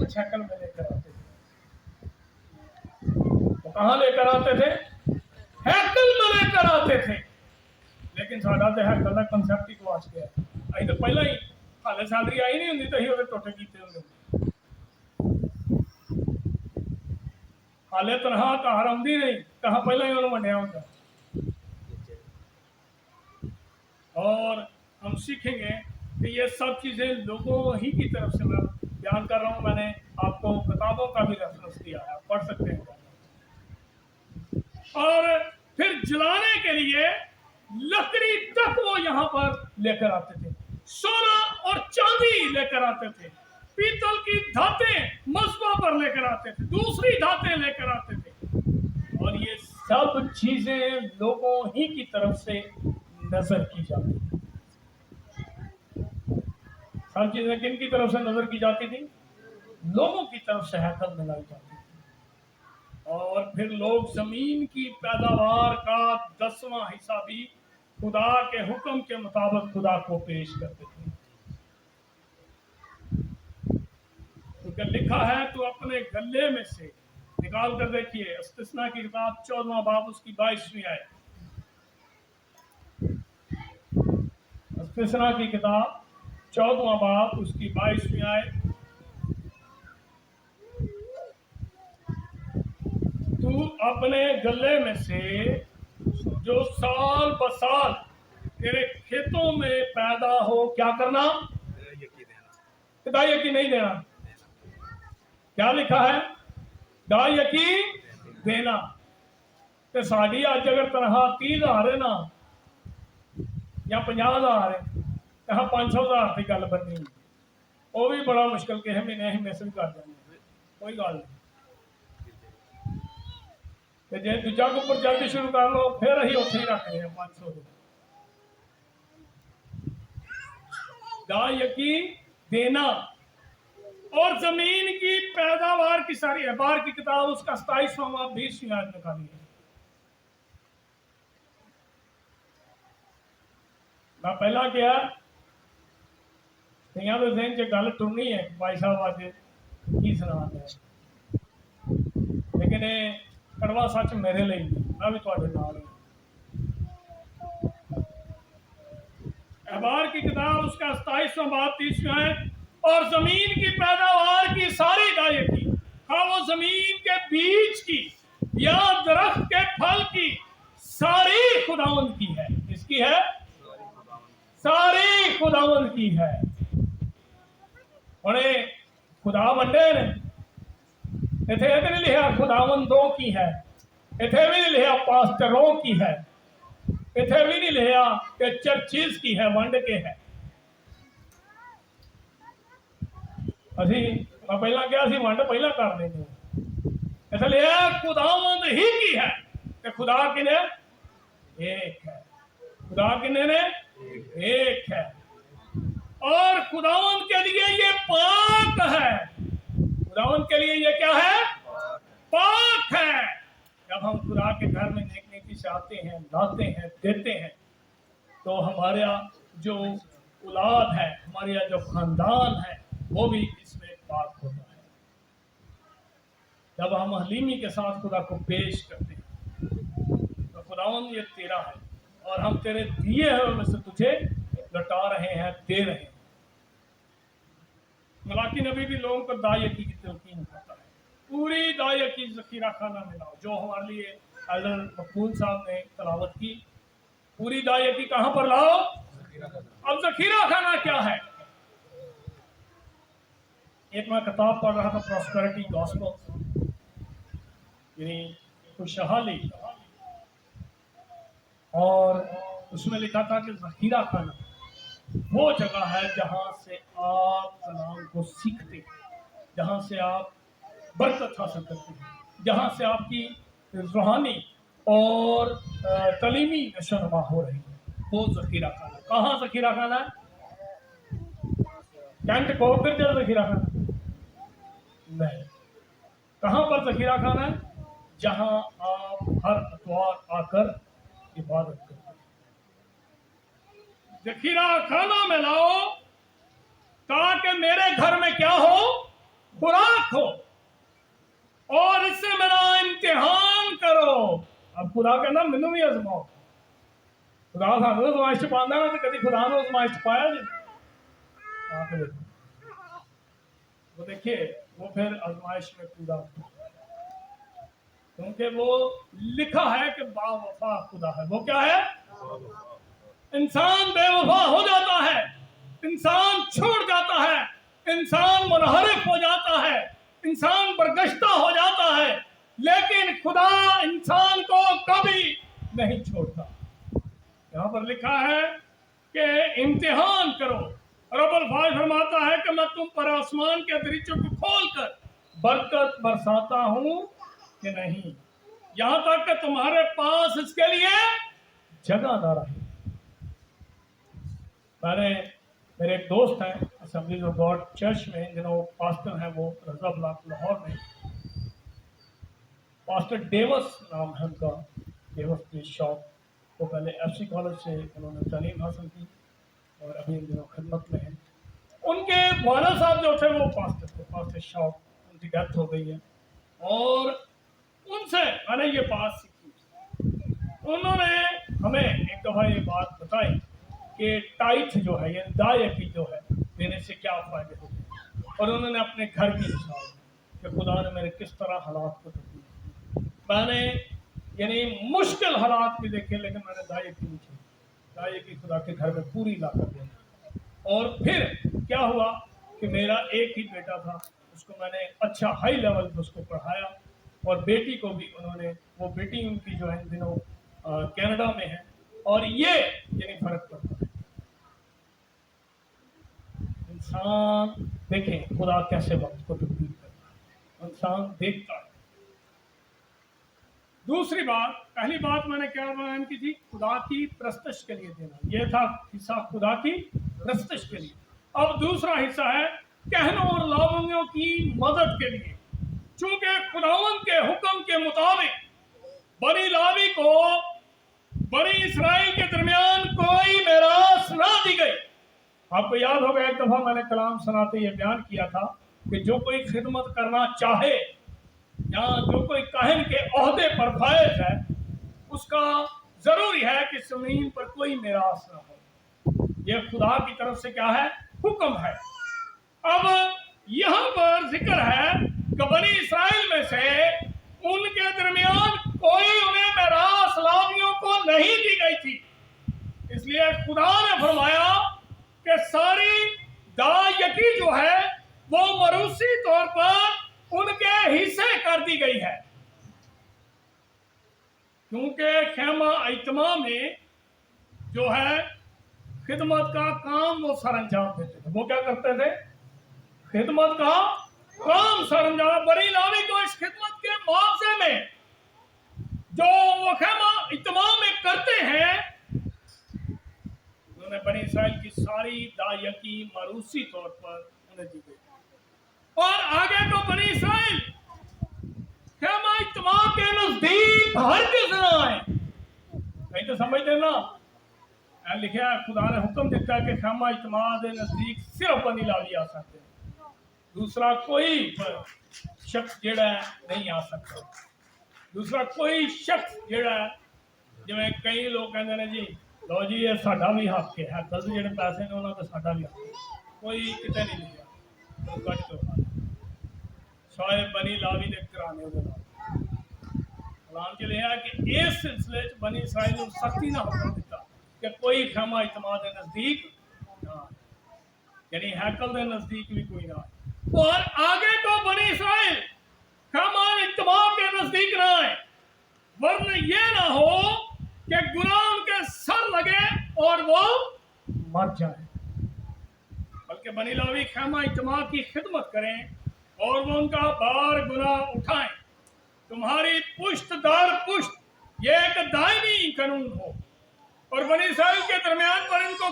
कुछ हैकल में लेकर आते थे। तो कहाँ लेकर आते थे? हैकल में लेकर आते थे। लेकिन साडा तो हैकल का कंसेप्ट ही गवाच गया। अभी तो पहला ही हाले सैलरी आई नहीं होंगी तो अं वो टोटे किए होंगे। हाले तनखा घर आती नहीं, कहा पहला ही उन्होंने वंडिया होंगे। और हम सीखेंगे कि ये सब चीजें लोगों ही की तरफ से मैं बयान कर रहा हूँ। मैंने आपको किताबों का भी रेफरेंस दिया है, आप पढ़ सकते हैं। और फिर जलाने के लिए लकड़ी तक वो यहाँ पर लेकर आते थे, सोना और चांदी लेकर आते थे, पीतल की धातें मस्बा पर लेकर आते थे, दूसरी धातें लेकर आते थे। और ये सब चीजें लोगों ही की तरफ से नजर की जाती थी। सब चीजें किन की तरफ से नजर की जाती थी? लोगों की तरफ से हैकल में लाई जाती थी। और फिर लोग जमीन की पैदावार का 10वां हिस्सा भी खुदा के हुक्म के मुताबिक खुदा को पेश करते थे। क्योंकि लिखा है तो अपने गले में से निकाल कर देखिए, इस्तिस्ना की किताब 14वां बाब उसकी 22वीं आयत। इस्तिस्ना की किताब 14वां बाब उसकी 22वीं आयत। तू अपने गले में से जो साल बसाल तेरे खेतों में पैदा हो क्या करना? दायकी नहीं देना। क्या लिखा है? दायकी देना। तो साड़ी अज अगर तनखा 30,000 है ना या 50,000 है, तो 500,000 की गल बननी, वो भी बड़ा मुश्किल किसी महीने अं मिस भी कर देंगे, कोई गल नहीं। जे दूजा कुपर जल्दी शुरू कर लो फिर अं उ ही रखने 500। दायकी देना। और जमीन की पैदावार की सारी अखबार की किताब उसका 27वां 20वीं आयत निकाली है। मैं पहला क्या कई तो दिन च गल टुरनी है भाई साहब अज की सुना है, लेकिन ये कड़वा सच मेरे लिए नहीं, मैं भी थोड़े नाल हूं। अखबार की किताब उसका 27वां बाब 30वीं आयत। और जमीन की पैदावार की सारी दायकी, हाँ वो जमीन के बीज की या दरख्त के फल की, सारी खुदावंद की है। किसकी है? सारी खुदावंद की है। उन्हें खुदा वंडे ने इथे ये नहीं लिखा खुदावंदों की है, इथे भी नहीं लिखा पास्टरों की है, इथे भी नहीं लिखा कि चर्चिज की है, वंड के है। असी पहला क्या सी वंड पहला कर देंगे, इसलिए खुदावंद ही की है। कि खुदा किने एक है, खुदा किने ने एक है। और खुदावंद के लिए ये पाक है। खुदावंद के लिए ये क्या है? पाक है। जब हम खुदा के घर में देखने की चाहते हैं, लाते हैं, देते हैं, तो हमारा जो औलाद है, हमारा जो खानदान है, वो भी इसमें पाक होता है। जब हम हलीमी के साथ खुदा को पेश करते हैं तो खुदावंद ये तेरा है और हम तेरे दिए हुए में से तुझे लौटा रहे हैं, दे रहे हैं। मलाकी नबी भी लोगों को दायकी की तलकीन करता है। पूरी दायकी जखीरा खाना में लाओ, जो हमारे लिए एल्डर मकबूल साहब ने तलावत की। पूरी दायकी कहां पर लाओ? अब जखीरा खाना क्या है? एक मैं किताब पढ़ रहा था, प्रॉस्पेरिटी गॉस्पेल, यानी खुशहाली, और उसमें लिखा था कि जखीरा खाना वो जगह है जहां से आप कलाम को सीखते हैं, जहां से आप बरकत हासिल करते हैं, जहां से आपकी रूहानी और तलीमी नशोनुमा हो रही है, वो जखीरा खाना। कहाँ जखीरा खाना है? कैंट को फिर जल जखीरा खाना नहीं। कहाँ पर जखीरा खाना है? जहां आप हर अतवार आकर इबादत करते हैं। जखीरा खाना में लाओ ताकि मेरे घर में क्या हो? खुराक अब खुदा कहना मैनू भी आजमाओ। खुदा सानू आजमाइश पांदा ना, तो कभी खुदा ने आजमाइश पाया जी? आके देखो, वो देखिए वो फिर आजमाइश में कूदा, क्योंकि वो लिखा है कि बावफा खुदा है। वो क्या है? इंसान बेवफा हो जाता है, इंसान छोड़ जाता है, इंसान मुनहरिफ हो जाता है, इंसान बरगश्ता हो जाता है, लेकिन खुदा इंसान को कभी नहीं छोड़ता। यहाँ पर लिखा है कि इम्तिहान करो। रब्बुल फाज फरमाता है कि मैं तुम पर आसमान के दरीचों को खोलकर बरकत बरसाता हूं कि नहीं, यहां तक कि तुम्हारे पास इसके लिए जगह ना रहे। मेरे एक दोस्त हैं असेंबलीज ऑफ गॉड चर्च में, इन दिनों पास्टर हैं, वो रजा ब्लॉक लाहौर में, पास्टर डेवस नाम है उनका, डेवस की शॉप। वो पहले FC कॉलेज से उन्होंने तालीम हासिल की और अभी इन दिनों खिदमत में हैं। उनके वाला साहब जो थे वो पास्टर थे, पास्टर शॉप, उनकी डेथ हो गई है। और उनसे मैंने ये बात सीखी। उन्होंने हमें एक दफ़ा ये बात बताई कि टाइथ जो है, यानी दायकी जो है, देने से क्या फ़ायदे होते हैं। और उन्होंने अपने घर की मिसाल कि खुदा ने मेरे किस तरह हालात को तब्दील किया। मैंने यानी मुश्किल हालात भी देखे, लेकिन मैंने दायकी नहीं छोड़ी, दायकी खुदा के घर में पूरी ला कर देना। और फिर क्या हुआ कि मेरा एक ही बेटा था, उसको मैंने अच्छा हाई लेवल पे उसको पढ़ाया, और बेटी को भी उन्होंने, वो बेटी उनकी जो है इन दिनों कनाडा में है। और ये यानी फर्क पड़ता है। इंसान देखें खुदा कैसे वक्त को तब्दील करता है, इंसान देखता है। दूसरी बात, पहली बात मैंने क्या बयान की थी? खुदा की प्रस्तश के लिए देना, यह था हिस्सा खुदा की प्रस्तश के लिए। अब दूसरा हिस्सा है कहनों और लावंगियों की मदद के लिए। चूंकि खुदावंद के हुक्म के मुताबिक बनी लावी को बनी इसराइल के दरमियान कोई मेरास ना दी गई। आपको याद होगा एक दफा मैंने कलाम सुनाते ये बयान किया था कि जो कोई खिदमत करना चाहे या जो कोई काहिन के ओहदे पर फायज है, उसका जरूरी है कि जमीन पर कोई मेरास ना हो। यह खुदा की तरफ से क्या है? हुक्म है। अब यहाँ पर जिक्र है कि बनी इसराइल में से उनके दरमियान कोई उन्हें मेरास लावियों को नहीं दी गई थी। इसलिए खुदा ने फरमाया कि सारी दायकी जो है वो मरूसी तौर पर उनके हिस्से कर दी गई है। क्योंकि खेमा इत्मा में जो है खिदमत का काम वो सर अंजाम देते थे। वो क्या करते थे? खिदमत का काम सर अंजाम। बनी लावी को इस खिदमत के मुआवजे में जो वो खेमा इत्मा में करते हैं, उन्होंने बनी इसराइल की सारी दायकी मरूसी तौर पर उन्हें दी गई। और आगे को बनी इसराइल खेमा इत्मा के नजदीक हर किस ना आए। नहीं तो समझते ना, लिखा है खुदा ने हुक्म दिता कि खेमा इत्मा के नजदीक सिर्फ बनी लावी आ सकते, दूसरा कोई शख्स जेड़ा नहीं आ सकता। दूसरा कोई शख्स जेड़ा जिवें कई लोग कहते हैं जी लो जी ये साडा भी हक है, दस जेडे पैसे ने उन्होंने साडा भी हक, कोई कितने नहीं लिखा, तो कट दो शायद बनी लावी ने कराने ऐलान के लिए है कि इस सिलसिले बनी इसराइल ने सख्ती ना हुक्म दिता कि कोई खेमा इत्मा के नजदीक ना, यानी हैकल के नजदीक भी कोई ना। और आगे को बनी इसराइल खेमा इत्मा के नजदीक ना आए, वरना ये ना हो कि गुनाह उनके सर लगे और वो मर जाए। बल्कि बनी लावी खेमा इत्मा की खिदमत करें और वो उनका बार गुनाह उठाएं। तुम्हारी पुश्त दर पुश्त ये एक दायमी कानून हो, और बनी इसराइल के दरमियान पर इनको